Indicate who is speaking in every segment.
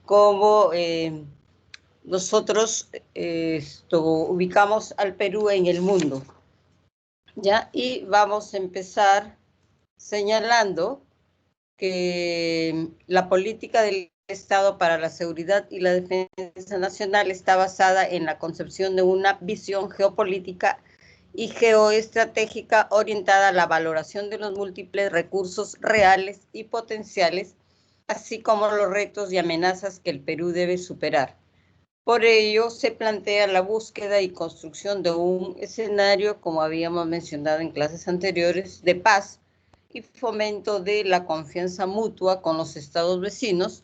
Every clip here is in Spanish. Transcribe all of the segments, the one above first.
Speaker 1: cómo nosotros ubicamos al Perú en el mundo. ¿Ya? Y vamos a empezar señalando que la política del Estado para la seguridad y la defensa nacional está basada en la concepción de una visión geopolítica y geoestratégica orientada a la valoración de los múltiples recursos reales y potenciales, así como los retos y amenazas que el Perú debe superar. Por ello, se plantea la búsqueda y construcción de un escenario, como habíamos mencionado en clases anteriores, de paz y fomento de la confianza mutua con los estados vecinos,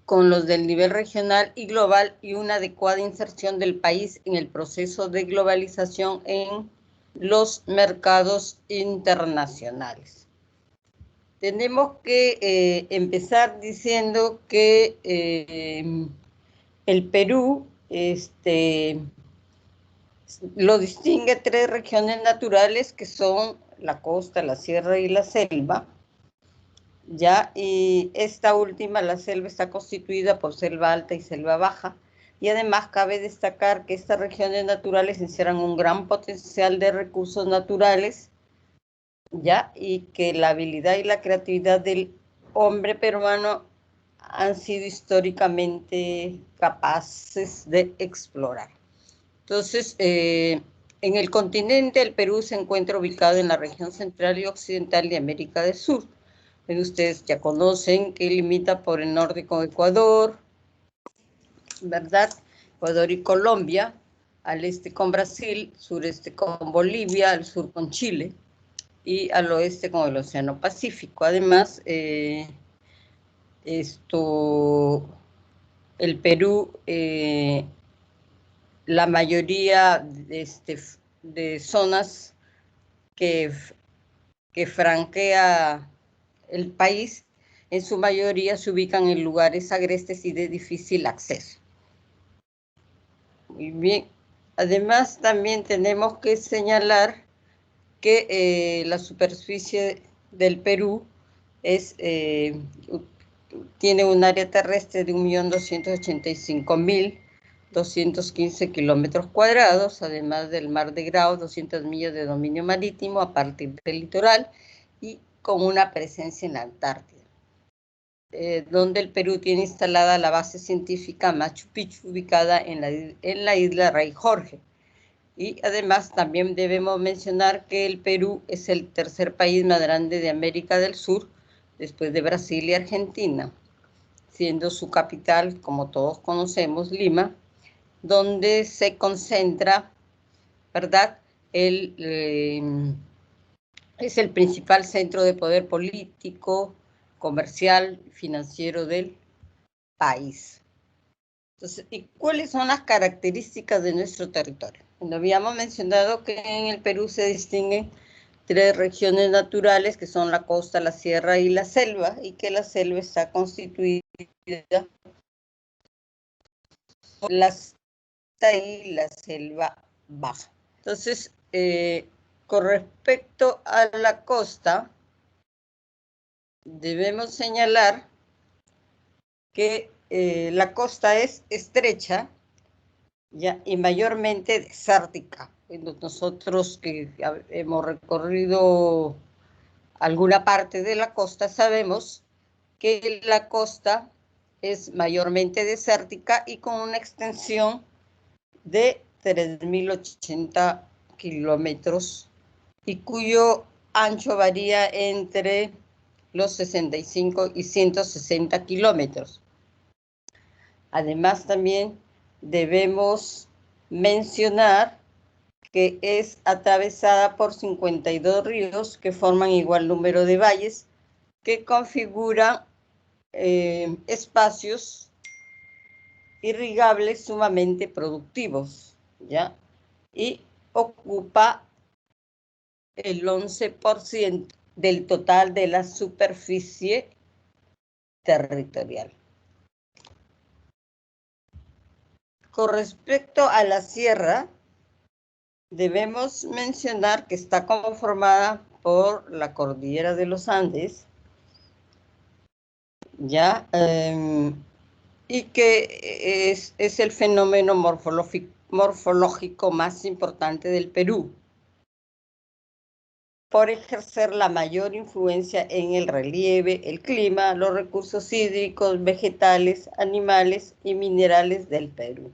Speaker 1: con los del nivel regional y global, y una adecuada inserción del país en el proceso de globalización en los mercados internacionales. Tenemos que empezar diciendo que el Perú lo distingue tres regiones naturales que son la costa, la sierra y la selva. ¿Ya? Y esta última, la selva, está constituida por selva alta y selva baja. Y además cabe destacar que estas regiones naturales encierran un gran potencial de recursos naturales, ¿ya? Y que la habilidad y la creatividad del hombre peruano han sido históricamente capaces de explorar. Entonces, en el continente, el Perú se encuentra ubicado en la región central y occidental de América del Sur. Ustedes ya conocen que limita por el norte con Ecuador, ¿verdad? Ecuador y Colombia, al este con Brasil, sureste con Bolivia, al sur con Chile y al oeste con el Océano Pacífico. Además, el Perú, la mayoría de zonas que franquea el país, en su mayoría se ubican en lugares agrestes y de difícil acceso. Muy bien. Además, también tenemos que señalar que la superficie del Perú tiene un área terrestre de 1.285.215 kilómetros cuadrados, además del Mar de Grao, 200 millas de dominio marítimo a partir del litoral y con una presencia en la Antártida, donde el Perú tiene instalada la base científica Machu Picchu, ubicada en la isla Rey Jorge. Y además también debemos mencionar que el Perú es el tercer país más grande de América del Sur, después de Brasil y Argentina, siendo su capital, como todos conocemos, Lima, donde se concentra, ¿verdad? Es el principal centro de poder político, comercial, financiero del país. Entonces, ¿y cuáles son las características de nuestro territorio? Bueno, habíamos mencionado que en el Perú se distinguen tres regiones naturales, que son la costa, la sierra y la selva, y que la selva está constituida por la costa y la selva baja. Entonces, con respecto a la costa, debemos señalar que la costa es estrecha, ¿ya? Y mayormente desértica. Nosotros que hemos recorrido alguna parte de la costa sabemos que la costa es mayormente desértica y con una extensión de 3.080 kilómetros y cuyo ancho varía entre los 65 y 160 kilómetros. Además, también debemos mencionar que es atravesada por 52 ríos que forman igual número de valles que configuran espacios irrigables sumamente productivos, ¿ya? Y ocupa el 11% del total de la superficie territorial. Con respecto a la sierra, debemos mencionar que está conformada por la cordillera de los Andes ¿ya? Y que es el fenómeno morfológico más importante del Perú, por ejercer la mayor influencia en el relieve, el clima, los recursos hídricos, vegetales, animales y minerales del Perú.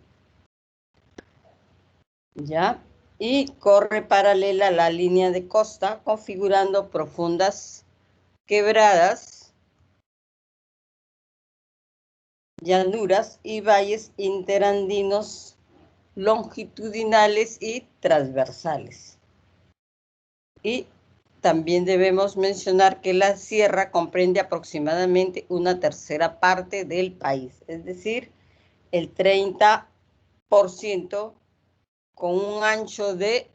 Speaker 1: ¿Ya? Y corre paralela a la línea de costa, configurando profundas quebradas, llanuras y valles interandinos longitudinales y transversales. Y también debemos mencionar que la sierra comprende aproximadamente una tercera parte del país, es decir, el 30%, con un ancho de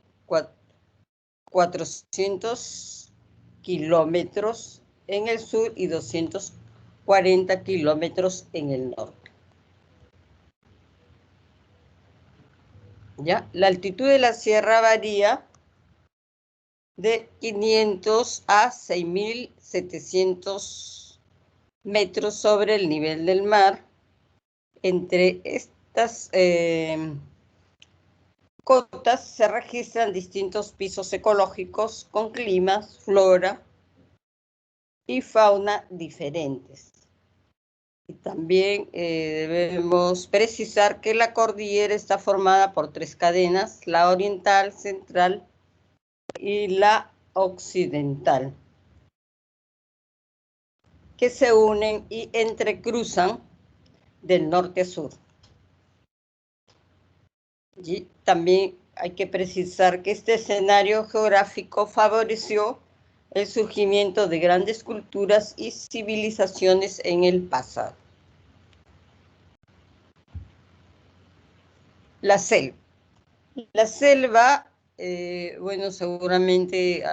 Speaker 1: 400 kilómetros en el sur y 240 kilómetros en el norte. ¿Ya? La altitud de la sierra varía de 500 a 6.700 metros sobre el nivel del mar. Entre estas cotas se registran distintos pisos ecológicos con climas, flora y fauna diferentes. Y también debemos precisar que la cordillera está formada por 3 cadenas, la oriental, central y la occidental, que se unen y entrecruzan del norte a sur. Y también hay que precisar que este escenario geográfico favoreció el surgimiento de grandes culturas y civilizaciones en el pasado. La selva. La selva, bueno, seguramente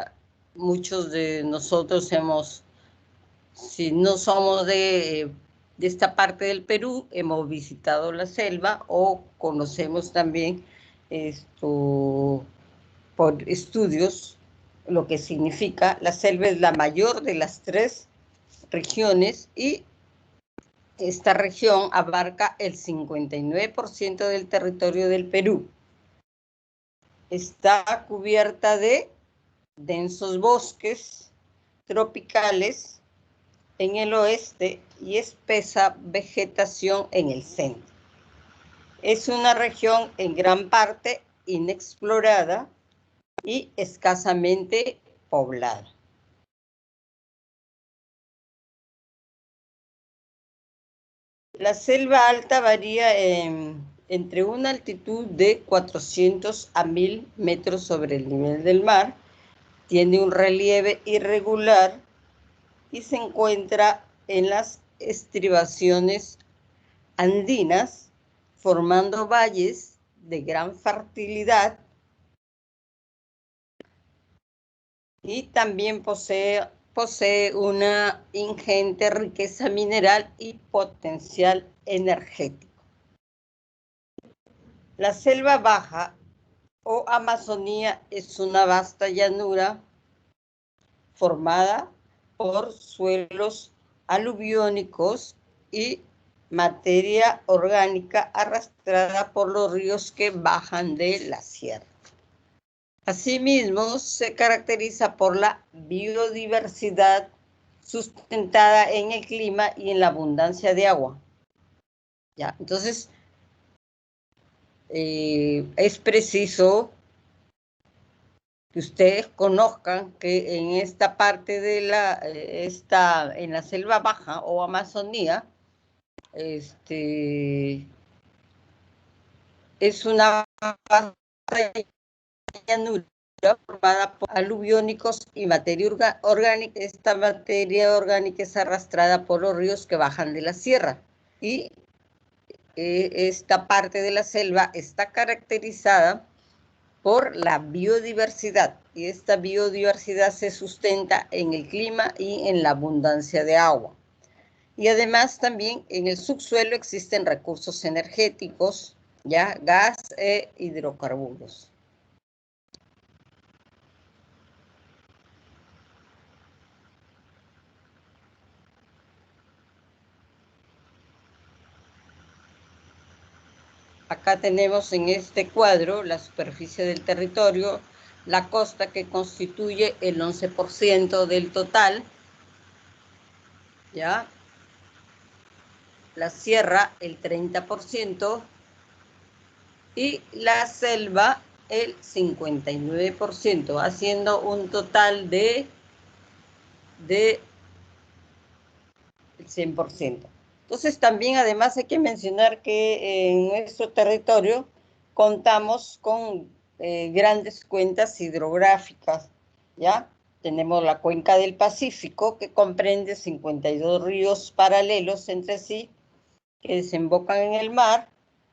Speaker 1: muchos de nosotros si no somos de esta parte del Perú, hemos visitado la selva o conocemos también esto por estudios lo que significa. La selva es la mayor de las 3 regiones y esta región abarca el 59% del territorio del Perú. Está cubierta de densos bosques tropicales en el oeste y espesa vegetación en el centro. Es una región en gran parte inexplorada y escasamente poblada. La selva alta varía entre una altitud de 400 a 1000 metros sobre el nivel del mar, tiene un relieve irregular y se encuentra en las estribaciones andinas, formando valles de gran fertilidad, y también posee una ingente riqueza mineral y potencial energético. La selva baja o Amazonía es una vasta llanura formada por suelos aluviónicos y materia orgánica arrastrada por los ríos que bajan de la sierra. Asimismo, se caracteriza por la biodiversidad sustentada en el clima y en la abundancia de agua. ¿Ya? Entonces, es preciso que ustedes conozcan que en esta parte de en la selva baja o Amazonía, es una vasta llanura formada por aluviónicos y materia orgánica. Esta materia orgánica es arrastrada por los ríos que bajan de la sierra. Y esta parte de la selva está caracterizada por la biodiversidad. Y esta biodiversidad se sustenta en el clima y en la abundancia de agua. Y además también en el subsuelo existen recursos energéticos, ya gas e hidrocarburos. Acá tenemos en este cuadro la superficie del territorio, la costa que constituye el 11% del total, ¿ya? La sierra el 30% y la selva el 59%, haciendo un total de el 100%. Entonces también además hay que mencionar que en nuestro territorio contamos con grandes cuencas hidrográficas, ¿ya? Tenemos la cuenca del Pacífico, que comprende 52 ríos paralelos entre sí, que desembocan en el mar,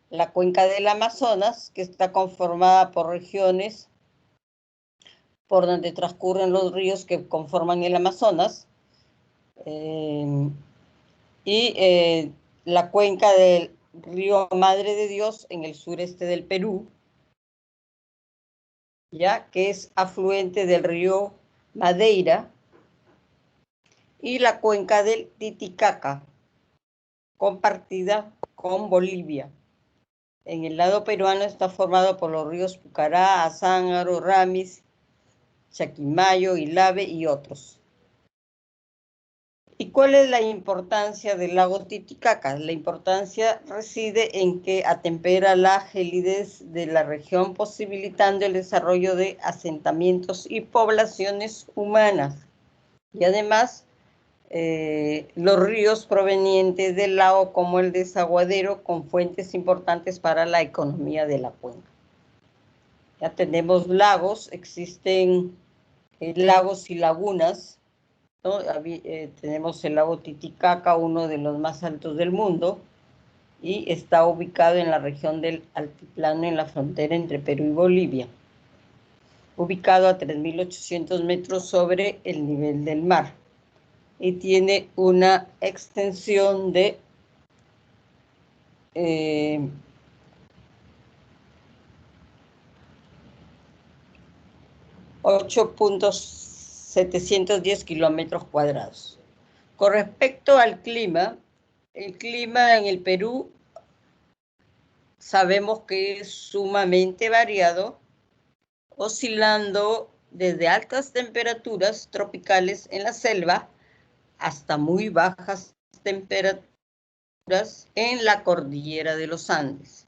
Speaker 1: la cuenca del Amazonas, que está conformada por regiones por donde transcurren los ríos que conforman el Amazonas, y la cuenca del río Madre de Dios en el sureste del Perú, ya que es afluente del río Madeira, y la cuenca del Titicaca, compartida con Bolivia. En el lado peruano está formado por los ríos Pucará, Azángaro, Ramis, Chaquimayo, Ilave y otros. ¿Y cuál es la importancia del lago Titicaca? La importancia reside en que atempera la gelidez de la región, posibilitando el desarrollo de asentamientos y poblaciones humanas. Y además, los ríos provenientes del lago, como el desaguadero, con fuentes importantes para la economía de la cuenca. Ya tenemos lagos, existen lagos y lagunas, ¿no? Tenemos el lago Titicaca, uno de los más altos del mundo, y está ubicado en la región del altiplano en la frontera entre Perú y Bolivia, ubicado a 3.800 metros sobre el nivel del mar, y tiene una extensión de 8.710 kilómetros cuadrados. Con respecto al clima, el clima en el Perú sabemos que es sumamente variado, oscilando desde altas temperaturas tropicales en la selva hasta muy bajas temperaturas en la cordillera de los Andes.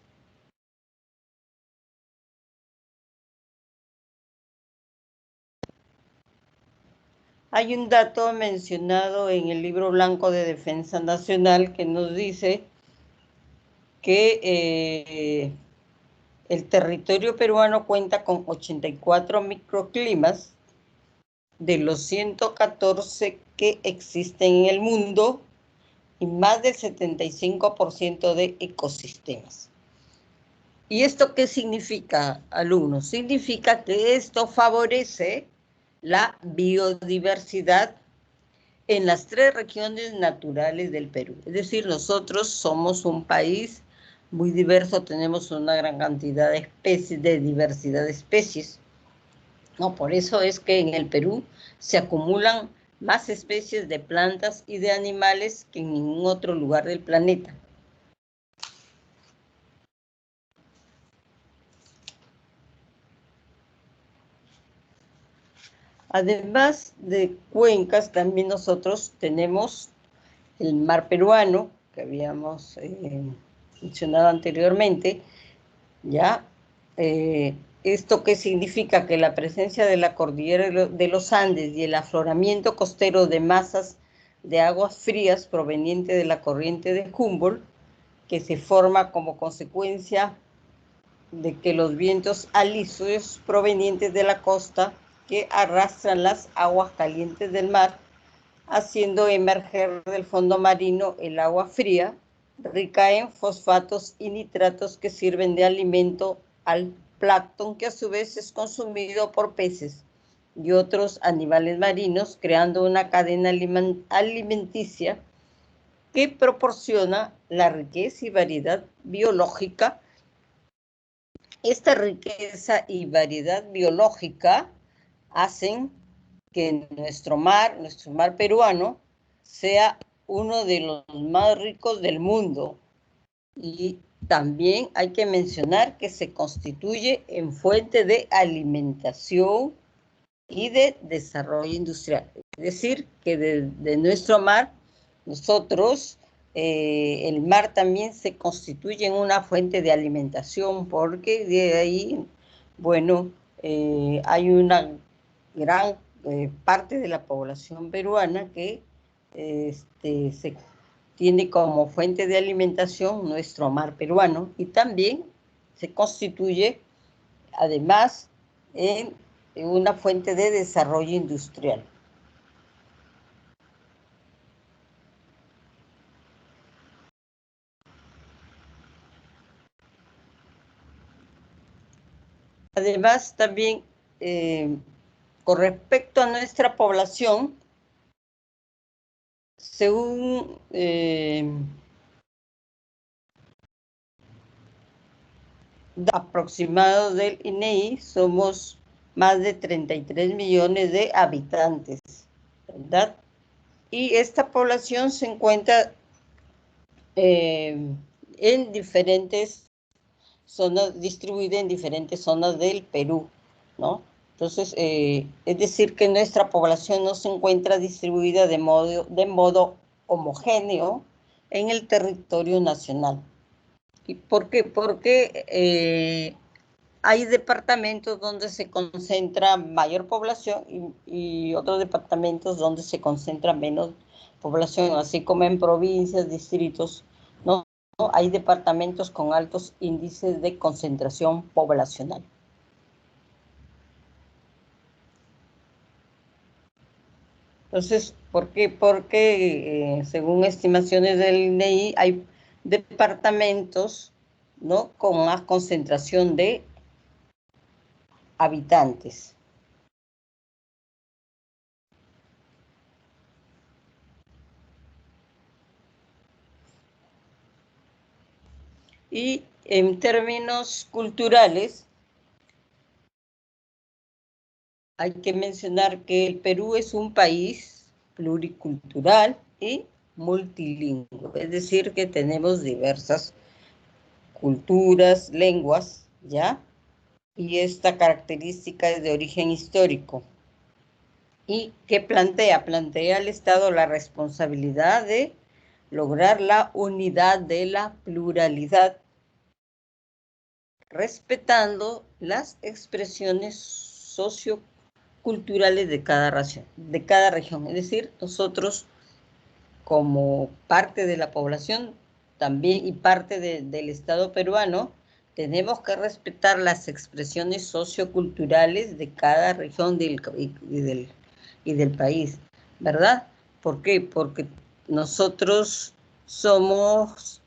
Speaker 1: Hay un dato mencionado en el Libro Blanco de Defensa Nacional que nos dice que el territorio peruano cuenta con 84 microclimas de los 114 que existen en el mundo y más del 75% de ecosistemas. ¿Y esto qué significa, alumnos? Significa que esto favorece la biodiversidad en las 3 regiones naturales del Perú. Es decir, nosotros somos un país muy diverso, tenemos una gran cantidad de especies, de diversidad de especies. No, por eso es que en el Perú se acumulan más especies de plantas y de animales que en ningún otro lugar del planeta. Además de cuencas, también nosotros tenemos el mar peruano, que habíamos mencionado anteriormente, ¿ya? ¿Esto qué significa? Que la presencia de la cordillera de los Andes y el afloramiento costero de masas de aguas frías proveniente de la corriente de Humboldt, que se forma como consecuencia de que los vientos alisios provenientes de la costa que arrastran las aguas calientes del mar, haciendo emerger del fondo marino el agua fría, rica en fosfatos y nitratos que sirven de alimento al plancton, que a su vez es consumido por peces y otros animales marinos, creando una cadena alimenticia que proporciona la riqueza y variedad biológica. Esta riqueza y variedad biológica hacen que nuestro mar peruano, sea uno de los más ricos del mundo y también hay que mencionar que se constituye en fuente de alimentación y de desarrollo industrial. Es decir, que de nuestro mar, nosotros, el mar también se constituye en una fuente de alimentación, porque de ahí, bueno, hay una gran parte de la población peruana que se tiene como fuente de alimentación nuestro mar peruano, y también se constituye, además, en una fuente de desarrollo industrial. Además, también, con respecto a nuestra población, según aproximado del INEI, somos más de 33 millones de habitantes, ¿verdad? Y esta población se encuentra en diferentes zonas, distribuida en diferentes zonas del Perú, ¿no? Entonces, es decir, que nuestra población no se encuentra distribuida de modo homogéneo en el territorio nacional. ¿Y por qué? Porque hay departamentos donde se concentra mayor población y otros departamentos donde se concentra menos población, así como en provincias, distritos, ¿no? Hay departamentos con altos índices de concentración poblacional. Entonces, ¿por qué? Porque según estimaciones del INEI hay departamentos, ¿no?, con más concentración de habitantes. Y en términos culturales, hay que mencionar que el Perú es un país pluricultural y multilingüe, es decir, que tenemos diversas culturas, lenguas, ¿ya? Y esta característica es de origen histórico. ¿Y qué plantea? Plantea al Estado la responsabilidad de lograr la unidad de la pluralidad, respetando las expresiones socioculturales de cada región. Es decir, nosotros, como parte de la población también y parte del Estado peruano, tenemos que respetar las expresiones socioculturales de cada región y del país, ¿verdad? ¿Por qué? Porque nosotros somos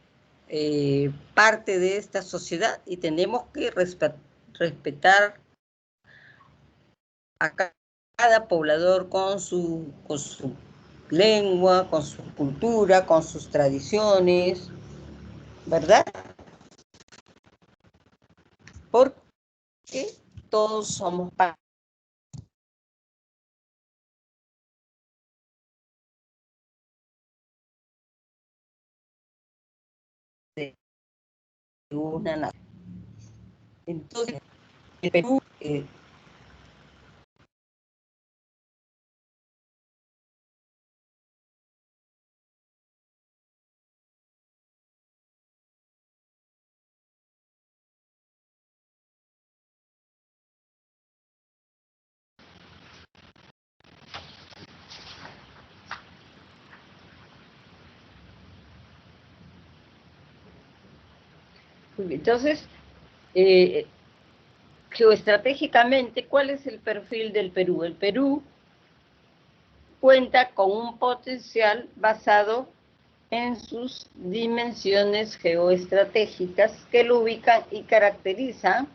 Speaker 1: parte de esta sociedad y tenemos que respetar a cada poblador con su lengua, con su cultura, con sus tradiciones, ¿verdad? Porque todos somos parte de una nación. Entonces, el Perú entonces, geoestratégicamente, ¿cuál es el perfil del Perú? El Perú cuenta con un potencial basado en sus dimensiones geoestratégicas que lo ubican y caracterizan.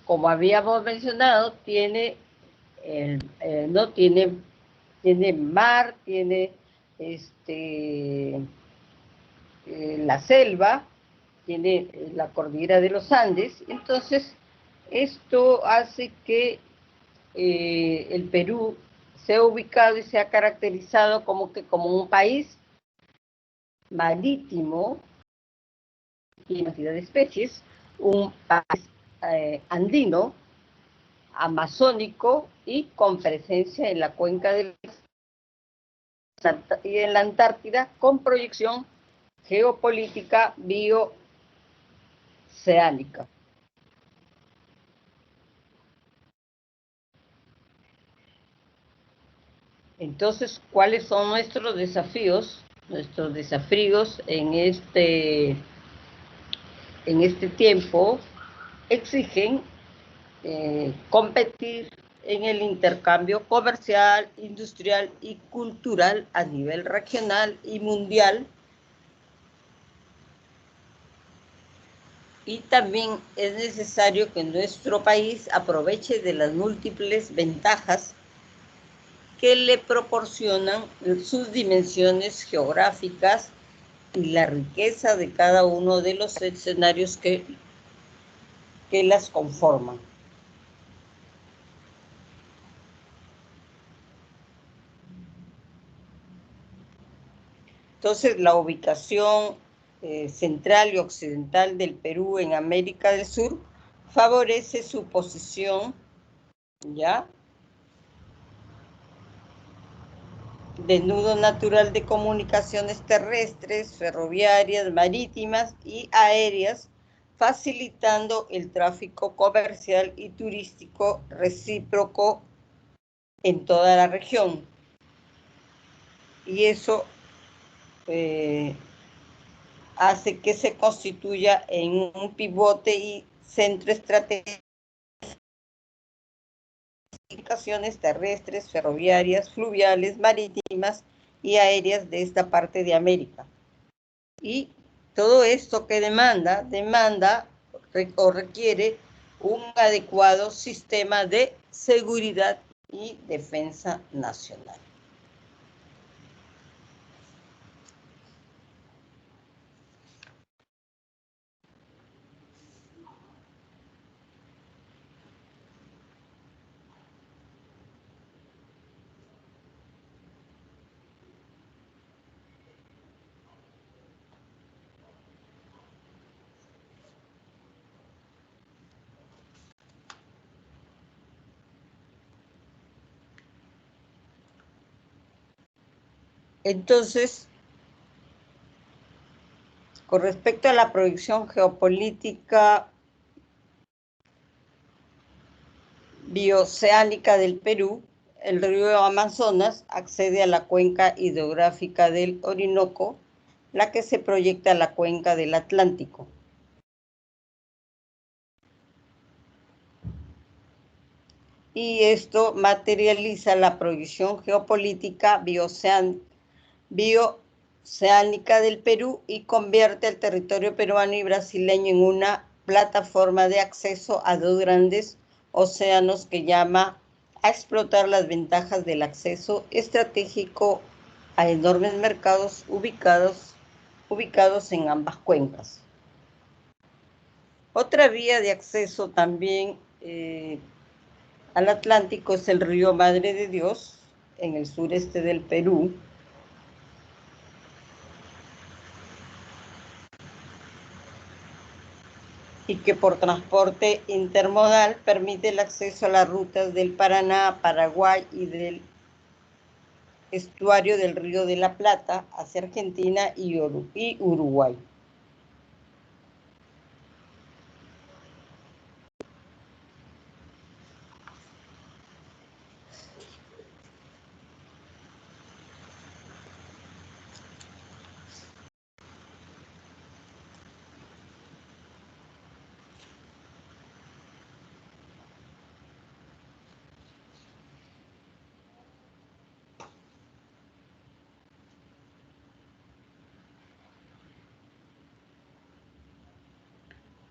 Speaker 1: Como habíamos mencionado, no tiene mar, tiene la selva, tiene la cordillera de los Andes. Entonces, esto hace que el Perú se ha ubicado y se ha caracterizado como un país marítimo, cantidad de especies, un país andino, amazónico y con presencia en la cuenca y en la Antártida, con proyección geopolítica bioceánica. Entonces, ¿cuáles son nuestros desafíos? Nuestros desafíos en este tiempo exigen competir en el intercambio comercial, industrial y cultural a nivel regional y mundial. Y también es necesario que nuestro país aproveche de las múltiples ventajas que le proporcionan sus dimensiones geográficas y la riqueza de cada uno de los escenarios que las conforman. Entonces, la ubicación central y occidental del Perú en América del Sur favorece su posición, ¿ya?, de nudo natural de comunicaciones terrestres, ferroviarias, marítimas y aéreas, facilitando el tráfico comercial y turístico recíproco en toda la región. Y eso hace que se constituya en un pivote y centro estratégico de comunicaciones terrestres, ferroviarias, fluviales, marítimas y aéreas de esta parte de América. Y todo esto que demanda o requiere un adecuado sistema de seguridad y defensa nacional. Entonces, con respecto a la proyección geopolítica bioceánica del Perú, el río Amazonas accede a la cuenca hidrográfica del Orinoco, la que se proyecta a la cuenca del Atlántico. Y esto materializa la proyección geopolítica bioceánica del Perú y convierte el territorio peruano y brasileño en una plataforma de acceso a dos grandes océanos que llama a explotar las ventajas del acceso estratégico a enormes mercados ubicados en ambas cuencas. Otra vía de acceso también al Atlántico es el río Madre de Dios, en el sureste del Perú, y que por transporte intermodal permite el acceso a las rutas del Paraná, Paraguay y del estuario del Río de la Plata hacia Argentina y Uruguay.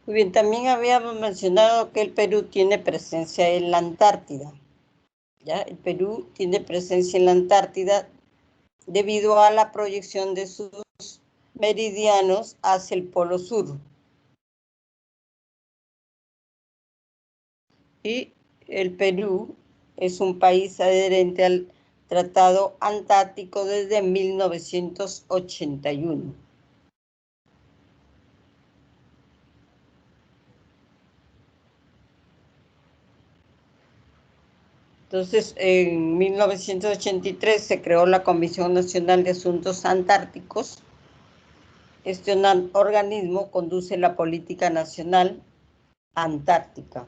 Speaker 1: Muy bien, también habíamos mencionado que el Perú tiene presencia en la Antártida. ¿Ya? El Perú tiene presencia en la Antártida debido a la proyección de sus meridianos hacia el Polo Sur. Y el Perú es un país adherente al Tratado Antártico desde 1981. Entonces, en 1983 se creó la Comisión Nacional de Asuntos Antárticos. Este organismo conduce la política nacional antártica.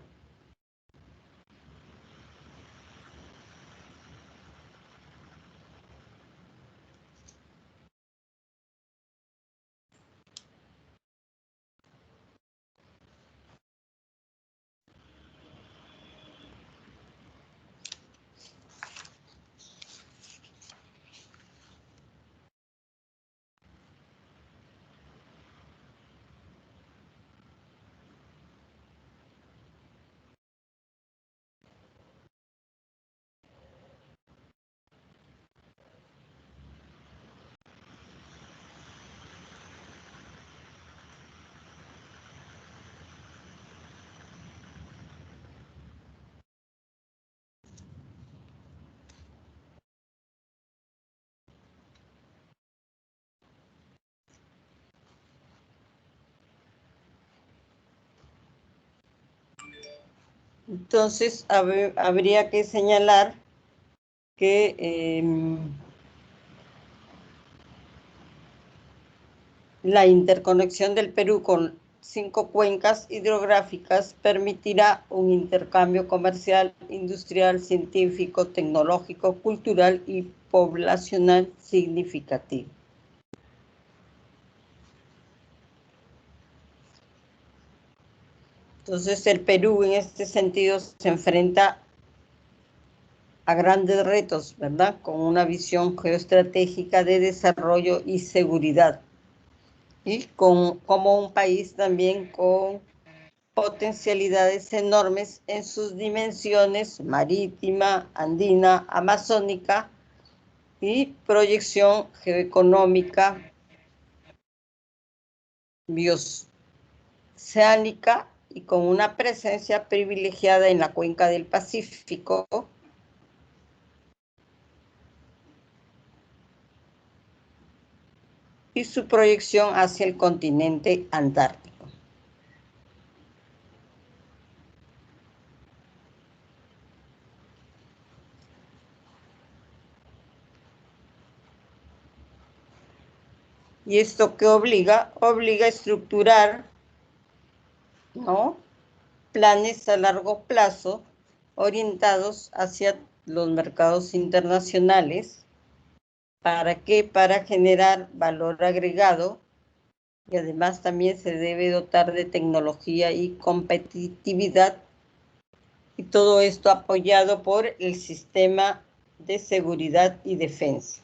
Speaker 1: Entonces, habría que señalar que la interconexión del Perú con 5 cuencas hidrográficas permitirá un intercambio comercial, industrial, científico, tecnológico, cultural y poblacional significativo. Entonces, el Perú en este sentido se enfrenta a grandes retos, ¿verdad? Con una visión geoestratégica de desarrollo y seguridad. Y como un país también con potencialidades enormes en sus dimensiones marítima, andina, amazónica y proyección geoeconómica, bioceánica y con una presencia privilegiada en la cuenca del Pacífico y su proyección hacia el continente antártico. ¿Y esto qué obliga? Obliga a estructurar, ¿no?, planes a largo plazo orientados hacia los mercados internacionales. ¿Para qué? Para generar valor agregado, y además también se debe dotar de tecnología y competitividad, y todo esto apoyado por el sistema de seguridad y defensa.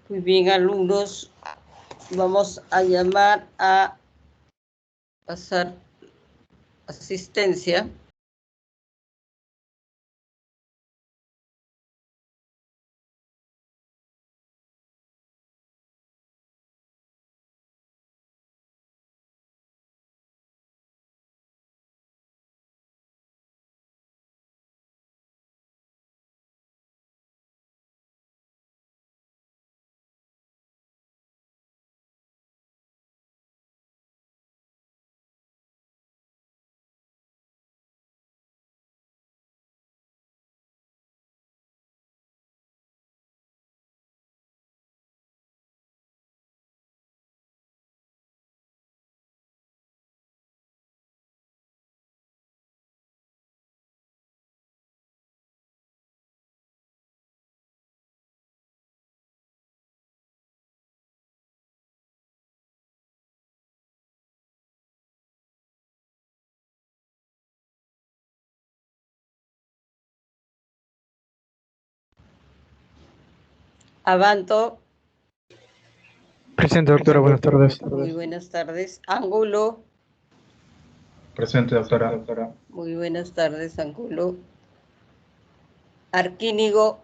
Speaker 1: Muy bien, alumnos, vamos a llamar a pasar asistencia. Avanto.
Speaker 2: Presente, doctora, buenas tardes.
Speaker 1: Muy buenas tardes. Ángulo.
Speaker 3: Presente, doctora.
Speaker 1: Muy buenas tardes, Ángulo. Arquínigo.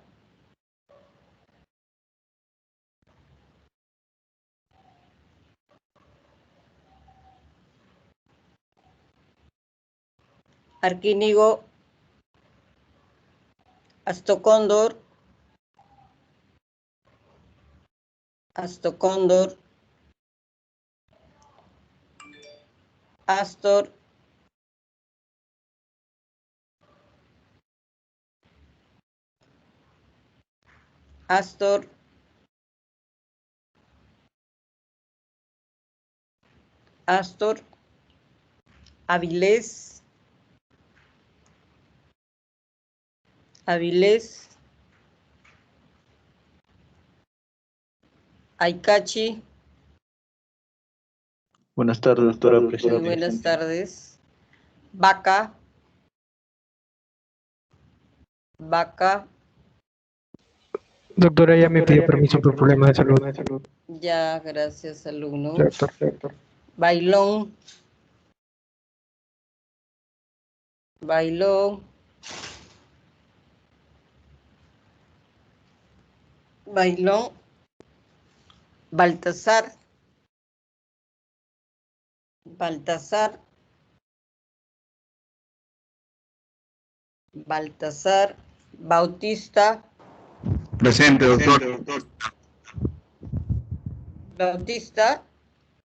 Speaker 1: Arquínigo. Astocóndor. Astocóndor. Astor. Astor. Astor. Avilés. Avilés. Aycachi.
Speaker 2: Buenas tardes, doctora
Speaker 1: Muy
Speaker 2: presente.
Speaker 1: buenas tardes. Vaca. Vaca.
Speaker 4: Doctora, ya me pidió permiso por problemas de salud.
Speaker 1: Ya, gracias, alumno.
Speaker 4: Perfecto.
Speaker 1: Bailón. Bailón. Bailón. Baltasar. Baltasar. Baltasar. Bautista.
Speaker 5: Presente, doctor.
Speaker 1: Bautista.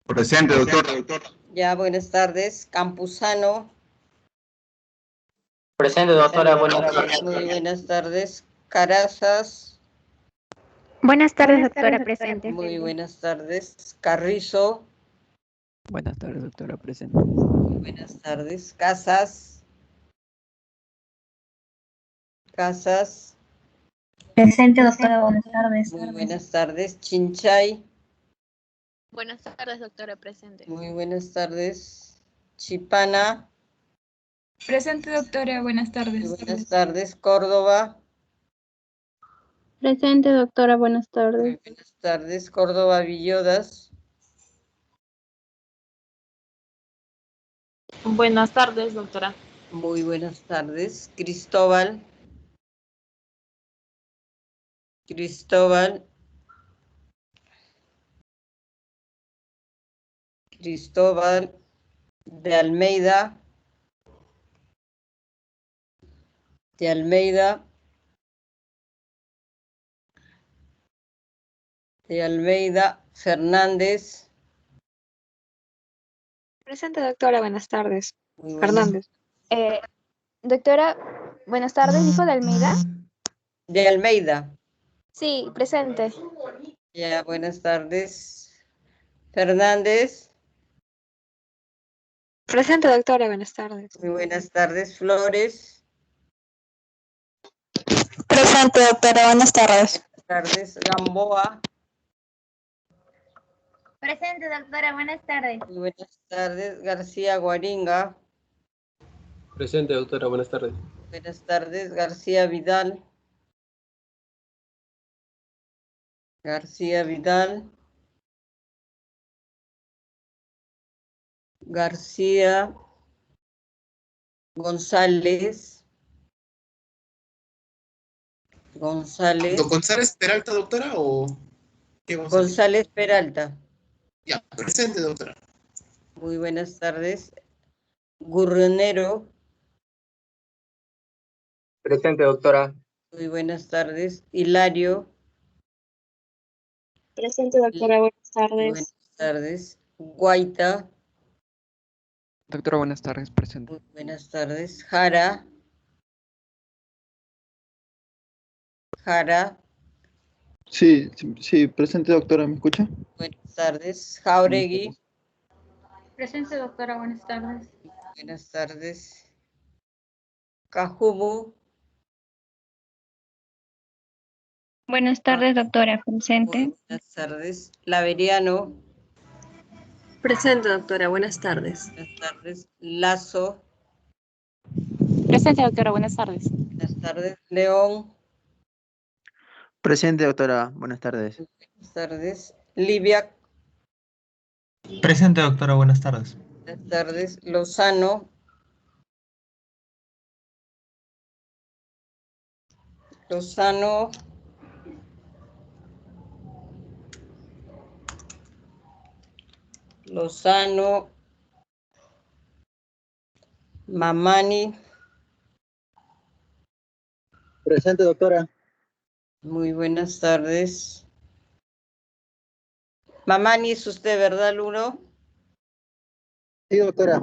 Speaker 5: Presente, doctor.
Speaker 1: Ya, buenas tardes. Campuzano.
Speaker 6: Presente, doctora. Buenas tardes.
Speaker 1: Muy buenas tardes. Carazas.
Speaker 7: Buenas tardes, doctora, presente.
Speaker 1: Muy buenas tardes. Carrizo.
Speaker 8: Buenas tardes, doctora, presente.
Speaker 1: Muy buenas tardes. Casas. Casas.
Speaker 9: Presente, doctora, buenas tardes.
Speaker 1: Muy buenas tardes. Chinchay.
Speaker 7: Buenas tardes, doctora, presente.
Speaker 1: Muy buenas tardes. Chipana.
Speaker 9: Presente, doctora, buenas
Speaker 1: Muy
Speaker 9: tardes.
Speaker 1: buenas tardes. Córdoba.
Speaker 7: Presente, doctora, buenas
Speaker 1: Muy
Speaker 7: tardes.
Speaker 1: buenas tardes. Córdoba Villodas.
Speaker 10: Buenas tardes, doctora.
Speaker 1: Muy buenas tardes. Cristóbal. Cristóbal. Cristóbal de Almeida. De Almeida. De Almeida. Fernández.
Speaker 7: Presente, doctora, buenas tardes.
Speaker 1: Muy buenas.
Speaker 7: Fernández. Doctora, buenas tardes, hijo de Almeida.
Speaker 1: De Almeida.
Speaker 7: Sí, presente.
Speaker 1: Ya, buenas tardes. Fernández.
Speaker 7: Presente, doctora, buenas tardes.
Speaker 1: Muy buenas tardes. Flores.
Speaker 7: Presente, doctora, buenas tardes.
Speaker 1: Buenas tardes. Gamboa.
Speaker 9: Presente, doctora, buenas tardes.
Speaker 1: Muy buenas tardes. García Guaringa.
Speaker 11: Presente, doctora, buenas tardes.
Speaker 1: Buenas tardes. García Vidal. García Vidal. García González. González.
Speaker 5: ¿González Peralta, doctora, o qué González?
Speaker 1: González Peralta.
Speaker 5: Ya, presente, doctora.
Speaker 1: Muy buenas tardes. Gurnero.
Speaker 6: Presente, doctora.
Speaker 1: Muy buenas tardes. Hilario.
Speaker 7: Presente, doctora, buenas tardes.
Speaker 1: Buenas tardes. Guaita.
Speaker 8: Doctora, buenas tardes, presente.
Speaker 1: Muy buenas tardes. Jara. Jara.
Speaker 2: Sí, presente, doctora, ¿me escucha?
Speaker 1: Buenas tardes. Jauregui.
Speaker 9: Presente, doctora, buenas tardes.
Speaker 1: Buenas tardes. Cajumo.
Speaker 9: Buenas tardes, doctora,
Speaker 1: Muy
Speaker 9: presente.
Speaker 1: buenas tardes. Laveriano.
Speaker 10: Presente, doctora. Buenas tardes.
Speaker 1: Buenas tardes. Lazo.
Speaker 10: Presente, doctora. Buenas tardes.
Speaker 1: Buenas tardes. León.
Speaker 12: Presente, doctora. Buenas tardes.
Speaker 1: Buenas tardes. Livia.
Speaker 11: Presente, doctora, buenas tardes.
Speaker 1: Buenas tardes. Lozano. Lozano. Lozano. Mamani.
Speaker 12: Presente, doctora.
Speaker 1: Muy buenas tardes. Mamani, es usted, ¿verdad, Luno?
Speaker 12: Sí, doctora.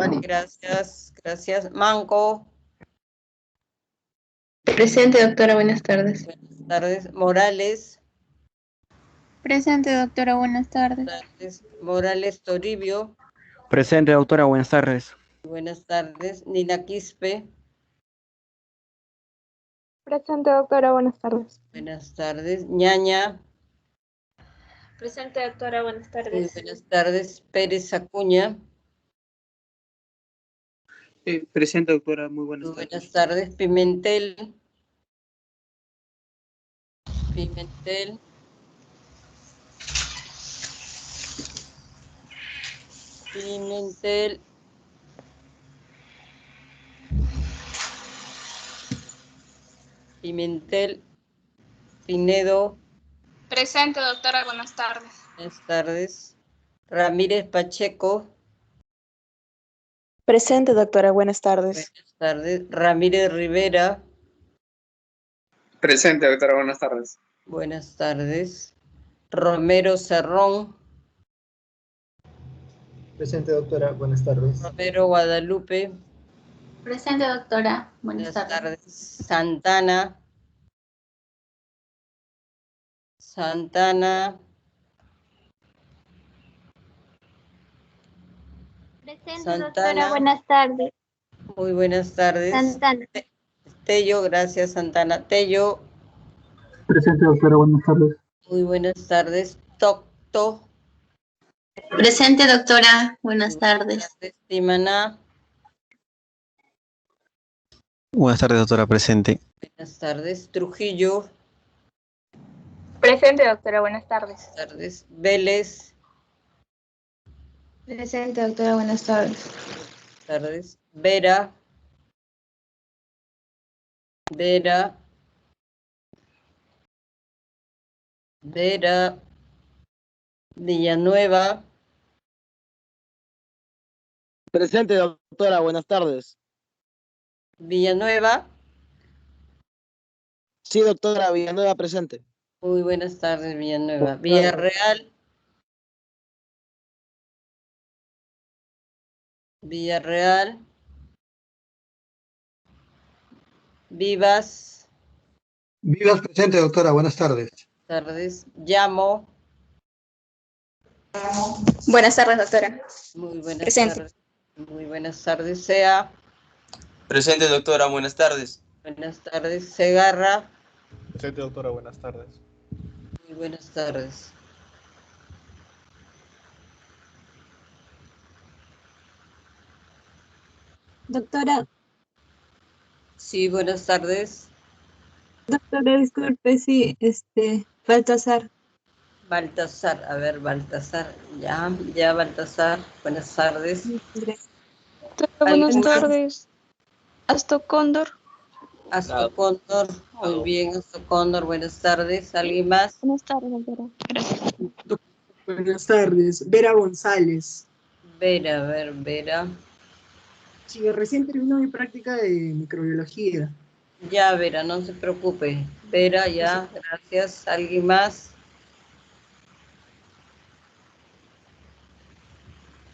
Speaker 1: Gracias, gracias. Manco.
Speaker 9: Presente, doctora, buenas tardes.
Speaker 1: Buenas tardes. Morales.
Speaker 9: Presente, doctora, buenas tardes.
Speaker 1: Morales Toribio.
Speaker 13: Presente, doctora, buenas tardes.
Speaker 1: Buenas tardes. Nina Quispe.
Speaker 7: Presente, doctora, buenas tardes.
Speaker 1: Buenas tardes. Ñaña.
Speaker 10: Presente, doctora, buenas
Speaker 1: Muy
Speaker 10: tardes.
Speaker 1: buenas tardes. Pérez Acuña.
Speaker 12: Presente, doctora, muy buenas
Speaker 1: Muy
Speaker 12: tardes.
Speaker 1: buenas tardes. Pimentel. Pimentel. Pimentel. Pimentel. Pinedo.
Speaker 10: Presente, doctora, buenas tardes.
Speaker 1: Buenas tardes. Ramírez Pacheco.
Speaker 10: Presente, doctora, buenas tardes.
Speaker 1: Buenas tardes. Ramírez Rivera.
Speaker 6: Presente, doctora, buenas tardes.
Speaker 1: Buenas tardes. Romero Cerrón.
Speaker 12: Presente, doctora, buenas tardes.
Speaker 1: Romero Guadalupe.
Speaker 9: Presente, doctora,
Speaker 1: Buenas tardes. Santana. Santana.
Speaker 9: Presente,
Speaker 1: Santana.
Speaker 9: doctora, buenas tardes.
Speaker 1: Muy buenas tardes.
Speaker 9: Santana.
Speaker 1: Tello, gracias Santana. Tello.
Speaker 4: Presente, doctora, buenas tardes.
Speaker 1: Muy buenas tardes. Tocto.
Speaker 9: Presente, doctora, buenas tardes.
Speaker 1: Timaná.
Speaker 13: Buenas tardes, doctora, presente.
Speaker 1: Buenas tardes. Trujillo.
Speaker 10: Presente, doctora, buenas tardes.
Speaker 1: Buenas tardes. Vélez.
Speaker 7: Presente, doctora, buenas tardes.
Speaker 1: Buenas tardes. Vera. Vera. Vera. Villanueva.
Speaker 12: Presente, doctora, buenas tardes.
Speaker 1: Villanueva.
Speaker 12: Sí, doctora, Villanueva, presente.
Speaker 1: Muy buenas tardes, Villanueva. Villarreal. Villarreal. Vivas.
Speaker 4: Vivas, presente, doctora, buenas tardes.
Speaker 1: Tardes. Llamo.
Speaker 10: Buenas tardes, doctora.
Speaker 1: Muy buenas
Speaker 10: Presente.
Speaker 1: tardes. Muy buenas tardes. Sea.
Speaker 6: Presente, doctora, buenas tardes.
Speaker 1: Buenas tardes. Segarra.
Speaker 3: Presente, doctora, buenas tardes.
Speaker 1: Muy buenas tardes.
Speaker 10: Doctora,
Speaker 1: Sí, buenas tardes.
Speaker 10: doctora, disculpe, sí, Baltasar.
Speaker 1: Baltasar. A ver, Baltasar. Ya, Baltasar. Buenas tardes.
Speaker 7: Buenas tardes. Hasta Cóndor.
Speaker 1: Astro Cóndor. Muy bien, Astro Cóndor. Buenas tardes. ¿Alguien más?
Speaker 7: Buenas tardes, doctora. Gracias.
Speaker 14: Buenas tardes. Vera González.
Speaker 1: Vera, a ver, Vera.
Speaker 14: Sí, recién terminó mi práctica de microbiología.
Speaker 1: Ya, Vera, no se preocupe. Vera, ya, gracias. ¿Alguien más?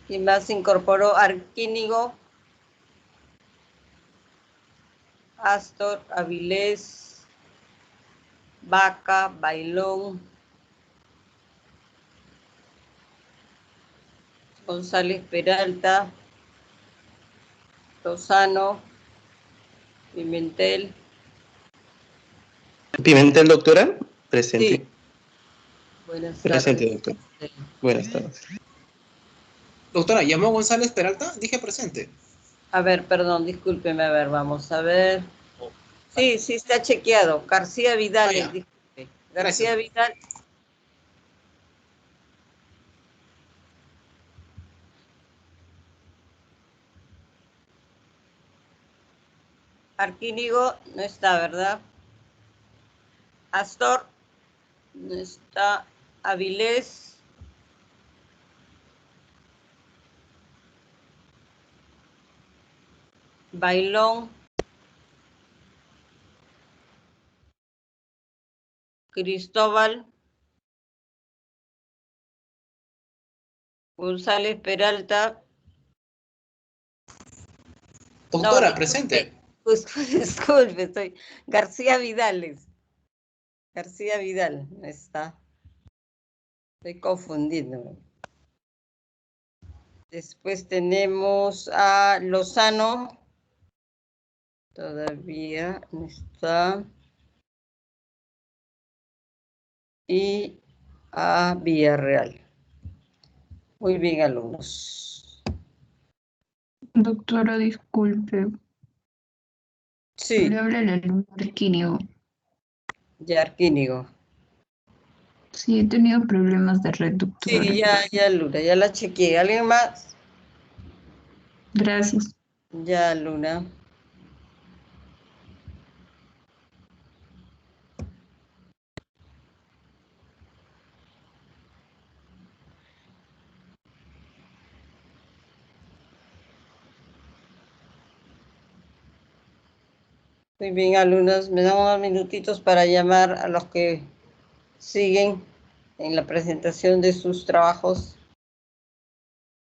Speaker 1: ¿Quién más se incorporó? Arquínigo. Astor, Avilés. Vaca, Bailón. González Peralta. Lozano. Pimentel.
Speaker 11: Pimentel, doctora, presente.
Speaker 1: Sí. Buenas
Speaker 11: Presente,
Speaker 1: tardes.
Speaker 11: doctora. Buenas tardes.
Speaker 5: Doctora, ¿llamó González Peralta? Dije presente.
Speaker 1: A ver, perdón, discúlpeme, a ver, vamos a ver. Sí, sí está chequeado. García Vidal, disculpe. García Vidal. Arquínigo no está, ¿verdad? Astor no está. Avilés. Bailón. Cristóbal. González Peralta.
Speaker 5: Doctora,
Speaker 1: No,
Speaker 5: presente.
Speaker 1: Disculpe, estoy. García Vidales. García Vidal, está. Estoy confundiendo. Después tenemos a Lozano. Todavía no está. Y a Villarreal. Muy bien, alumnos.
Speaker 15: Doctora, disculpe.
Speaker 1: Sí.
Speaker 15: Le habla el alumno Arquínigo.
Speaker 1: Yarquínigo.
Speaker 15: Sí, he tenido problemas de red, doctora.
Speaker 1: Sí, ya, Luna, ya la chequeé. ¿Alguien más?
Speaker 15: Gracias.
Speaker 1: Ya, Luna. Muy bien, alumnos, me dan unos minutitos para llamar a los que siguen en la presentación de sus trabajos.